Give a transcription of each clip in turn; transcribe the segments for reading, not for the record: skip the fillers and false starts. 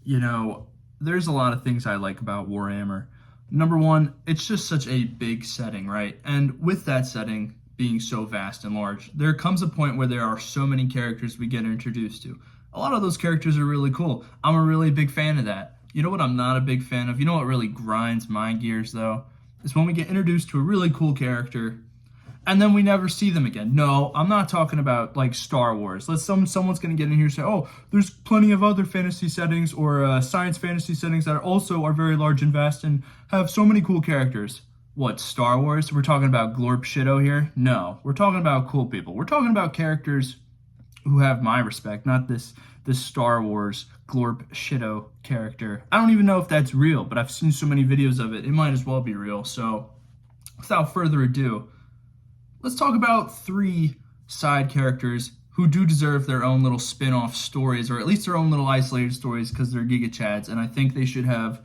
You know, there's a lot of things I like about Warhammer. Number one, it's just such a big setting, right? And with that setting being so vast and large, there comes a point where there are so many characters we get introduced to. A lot of those characters are really cool. I'm a really big fan of that. You know what I'm not a big fan of? You know what really grinds my gears, though? Is when we get introduced to a really cool character and then we never see them again. No, I'm not talking about like Star Wars. Someone's gonna get in here and say, "Oh, there's plenty of other fantasy settings or science fantasy settings that are very large and vast and have so many cool characters." What, Star Wars? We're talking about Glorp Shido here? No, we're talking about cool people. We're talking about characters who have my respect, not this Star Wars Glorp Shido character. I don't even know if that's real, but I've seen so many videos of it. It might as well be real. So, without further ado, let's talk about three side characters who do deserve their own little spin-off stories, or at least their own little isolated stories, because they're Giga Chads, and I think they should have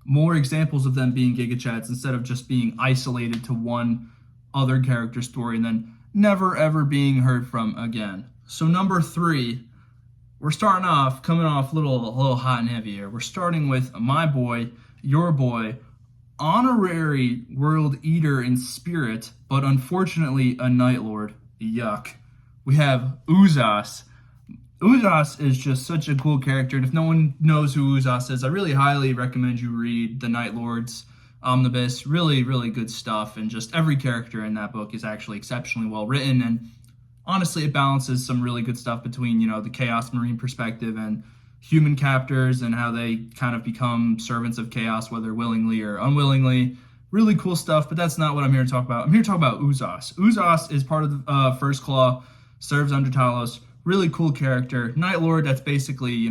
more examples of them being Giga Chads instead of just being isolated to one other character story and then never ever being heard from again. So number three, we're starting off, coming off a little hot and heavy here. We're starting with my boy, your boy, honorary world eater in spirit, but unfortunately a Night Lord. Yuck. We have Uzas. Uzas is just such a cool character, and if no one knows who Uzas is, I really highly recommend you read the Night Lord's Omnibus. Really, really good stuff, and just every character in that book is actually exceptionally well written, and honestly, it balances some really good stuff between, the Chaos Marine perspective and human captors and how they kind of become servants of chaos, whether willingly or unwillingly. Really cool stuff, but that's not what I'm here to talk about. I'm here to talk about Uzas. Uzas is part of the First Claw, serves under Talos. Really cool character. Night Lord, that's basically,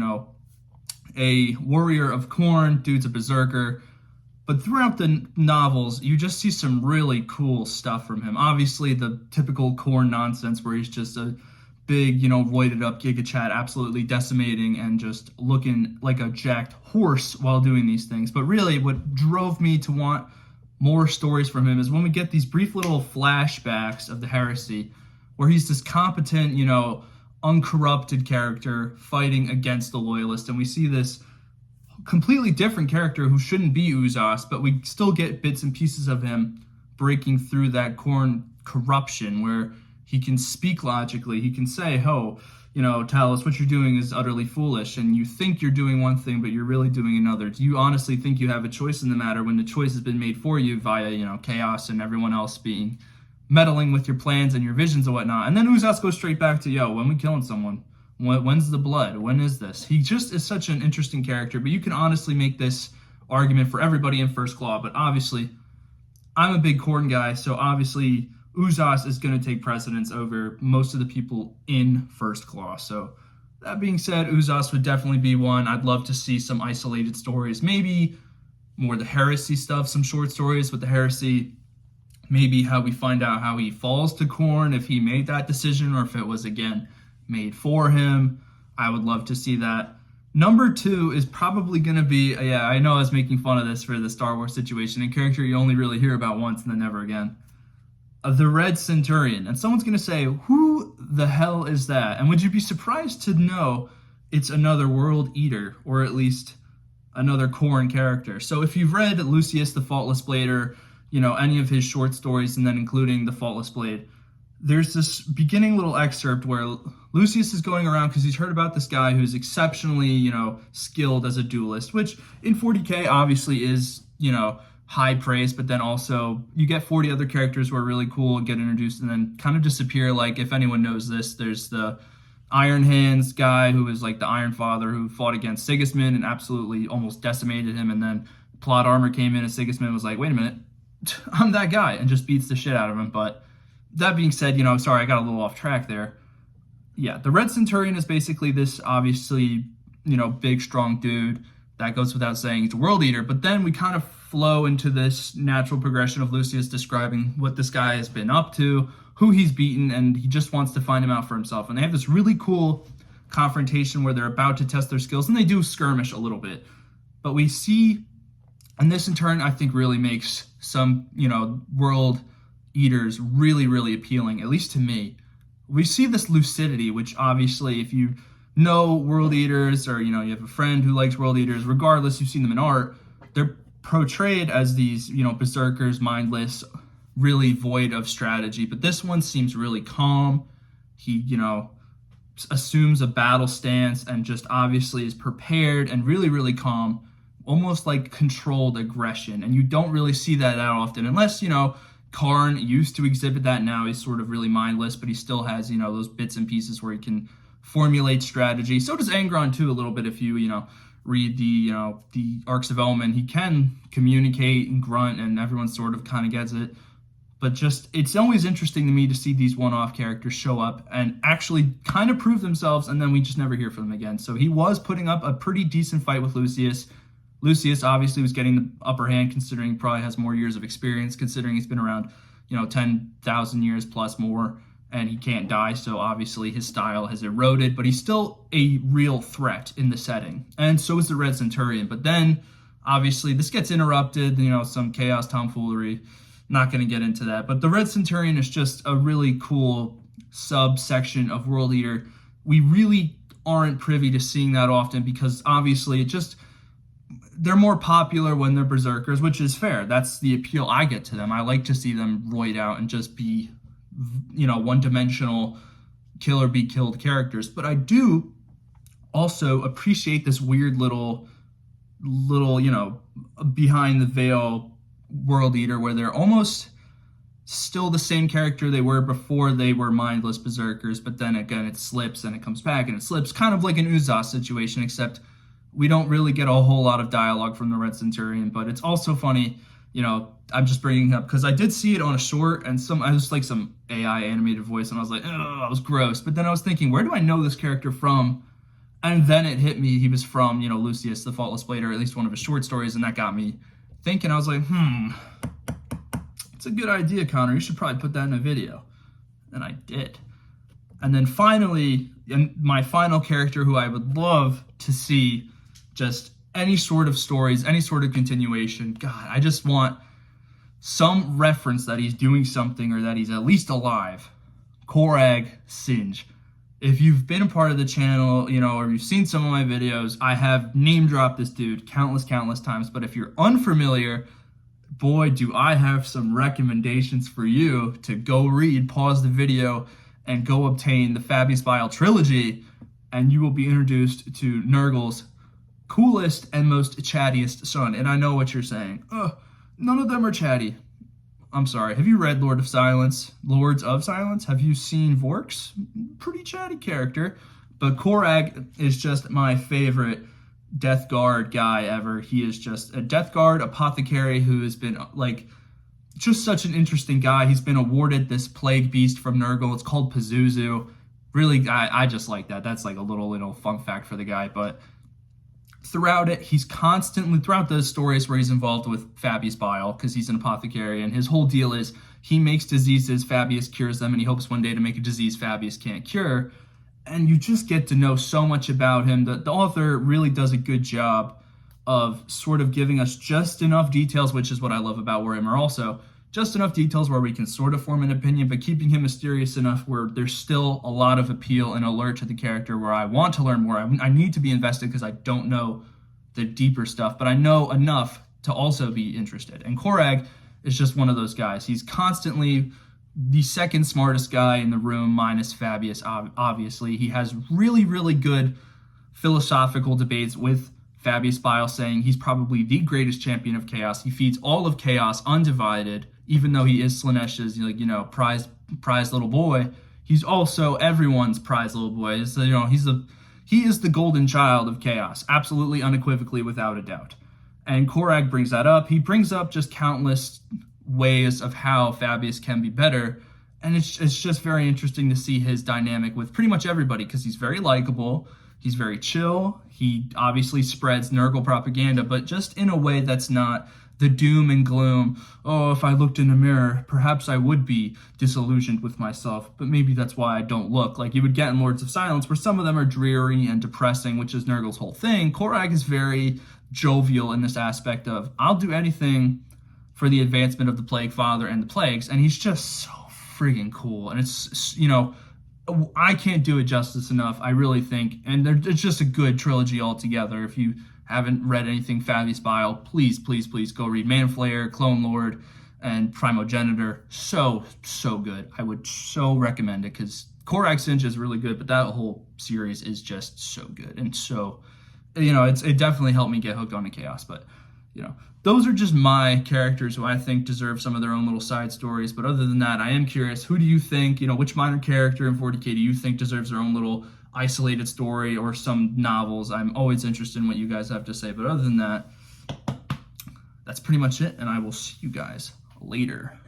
a warrior of Khorne, dude's a berserker. But throughout the novels, you just see some really cool stuff from him. Obviously, the typical Khorne nonsense where he's just a big, roided up Giga Chad, absolutely decimating and just looking like a jacked horse while doing these things. But really, what drove me to want more stories from him is when we get these brief little flashbacks of the Heresy, where he's this competent, uncorrupted character fighting against the Loyalists, and we see this completely different character who shouldn't be Uzas, but we still get bits and pieces of him breaking through that Khorne corruption where he can speak logically. He can say, "Oh, Talos, what you're doing is utterly foolish," and you think you're doing one thing, but you're really doing another. Do you honestly think you have a choice in the matter when the choice has been made for you via, Chaos and everyone else being meddling with your plans and your visions and whatnot? And then Uzas goes straight back to, when we killing someone? When's the blood? When is this? He just is such an interesting character, but you can honestly make this argument for everybody in First Claw, but obviously, I'm a big Khorne guy, so obviously Uzas is going to take precedence over most of the people in First Claw. So that being said, Uzas would definitely be one. I'd love to see some isolated stories, maybe more the Heresy stuff, some short stories with the Heresy, maybe how we find out how he falls to Khorne, if he made that decision or if it was, again, made for him. I would love to see that. Number two is probably going to be, I know I was making fun of this for the Star Wars situation, a character you only really hear about once and then never again. The Red Centurion. And someone's going to say, who the hell is that? And would you be surprised to know it's another World Eater, or at least another Khorne character? So if you've read Lucius the Faultless Blade, or, any of his short stories, and then including the Faultless Blade, there's this beginning little excerpt where Lucius is going around because he's heard about this guy who's exceptionally, skilled as a duelist, which in 40K obviously is, high praise, but then also you get 40 other characters who are really cool and get introduced and then kind of disappear. Like, if anyone knows this, there's the Iron Hands guy who is like the Iron Father who fought against Sigismund and absolutely almost decimated him, and then Plot Armor came in and Sigismund was like, wait a minute, I'm that guy, and just beats the shit out of him. But that being said, sorry, I got a little off track there. Yeah, the Red Centurion is basically this obviously, big, strong dude. That goes without saying. He's a World Eater. But then we kind of flow into this natural progression of Lucius describing what this guy has been up to, who he's beaten, and he just wants to find him out for himself. And they have this really cool confrontation where they're about to test their skills, and they do skirmish a little bit. But we see, and this in turn, I think really makes some, World Eaters really, really appealing, at least to me. We see this lucidity, which obviously, if you know World Eaters, or you have a friend who likes World Eaters, regardless, you've seen them in art, they're portrayed as these, berserkers, mindless, really void of strategy. But this one seems really calm. He, assumes a battle stance and just obviously is prepared and really, really calm, almost like controlled aggression. And you don't really see that often, unless, Karn used to exhibit that. Now he's sort of really mindless, but he still has, those bits and pieces where he can formulate strategy. So does Angron too, a little bit. If you, read the Arcs of Elmen, he can communicate and grunt, and everyone sort of kind of gets it. But just, it's always interesting to me to see these one-off characters show up and actually kind of prove themselves, and then we just never hear from them again. So he was putting up a pretty decent fight with Lucius. Lucius obviously was getting the upper hand, considering he probably has more years of experience, considering he's been around, 10,000 years plus more, and he can't die. So obviously his style has eroded, but he's still a real threat in the setting. And so is the Red Centurion. But then, obviously, this gets interrupted, some chaos tomfoolery. Not going to get into that. But the Red Centurion is just a really cool subsection of World Eater. We really aren't privy to seeing that often because obviously they're more popular when they're berserkers, which is fair. That's the appeal I get to them. I like to see them roid out and just be, one-dimensional kill or be killed characters. But I do also appreciate this weird little, behind the veil World Eater, where they're almost still the same character they were before they were mindless berserkers, but then again it slips and it comes back and it slips, kind of like an Uzas situation, except we don't really get a whole lot of dialogue from the Red Centurion. But it's also funny, I'm just bringing it up because I did see it on a short, and I was like some AI animated voice, and I was like, oh, it was gross. But then I was thinking, where do I know this character from? And then it hit me, he was from, Lucius, the Faultless Blade, or at least one of his short stories, and that got me thinking. I was like, it's a good idea, Connor. You should probably put that in a video. And I did. And then finally, my final character who I would love to see just any sort of stories, any sort of continuation. God, I just want some reference that he's doing something or that he's at least alive. Korag Singe. If you've been a part of the channel, or you've seen some of my videos, I have name dropped this dude countless times. But if you're unfamiliar, boy, do I have some recommendations for you to go read, pause the video, and go obtain the Fabius Bile trilogy, and you will be introduced to Nurgle's coolest and most chattiest son. And I know what you're saying. None of them are chatty. I'm sorry. Have you read Lords of Silence? Have you seen Vork's? Pretty chatty character. But Korag is just my favorite Death Guard guy ever. He is just a Death Guard apothecary who has been just such an interesting guy. He's been awarded this plague beast from Nurgle. It's called Pazuzu. Really, I just like that. That's like a little fun fact for the guy. But throughout it, he's constantly, throughout those stories where he's involved with Fabius Bile, because he's an apothecary, and his whole deal is he makes diseases, Fabius cures them, and he hopes one day to make a disease Fabius can't cure. And you just get to know so much about him. The author really does a good job of sort of giving us just enough details, which is what I love about Warhammer also, just enough details where we can sort of form an opinion, but keeping him mysterious enough where there's still a lot of appeal and alert to the character where I want to learn more. I need to be invested because I don't know the deeper stuff, but I know enough to also be interested. And Korag is just one of those guys. He's constantly the second smartest guy in the room, minus Fabius, obviously. He has really, really good philosophical debates with Fabius Bile, saying he's probably the greatest champion of chaos. He feeds all of chaos undivided, even though he is Slaanesha's, prized little boy. He's also everyone's prized little boy. So, he is the golden child of chaos, absolutely, unequivocally, without a doubt. And Korag brings that up. He brings up just countless ways of how Fabius can be better. And it's just very interesting to see his dynamic with pretty much everybody, because he's very likable. He's very chill. He obviously spreads Nurgle propaganda, but just in a way that's not the doom and gloom. Oh, if I looked in a mirror, perhaps I would be disillusioned with myself, but maybe that's why I don't look. Like you would get in Lords of Silence, where some of them are dreary and depressing, which is Nurgle's whole thing. Korag is very jovial in this aspect of, I'll do anything for the advancement of the Plague Father and the Plagues, and he's just so friggin' cool. And it's, I can't do it justice enough. I really think, and it's just a good trilogy altogether. If you haven't read anything Fabius Bile, please, please, please go read Manflayer, Clone Lord, and Primogenitor. So good. I would so recommend it because Korax Singe is really good, but that whole series is just so good and so, it definitely helped me get hooked on the Chaos. But those are just my characters who I think deserve some of their own little side stories. But other than that, I am curious, who do you think, which minor character in 40K do you think deserves their own little isolated story or some novels? I'm always interested in what you guys have to say. But other than that, that's pretty much it, and I will see you guys later.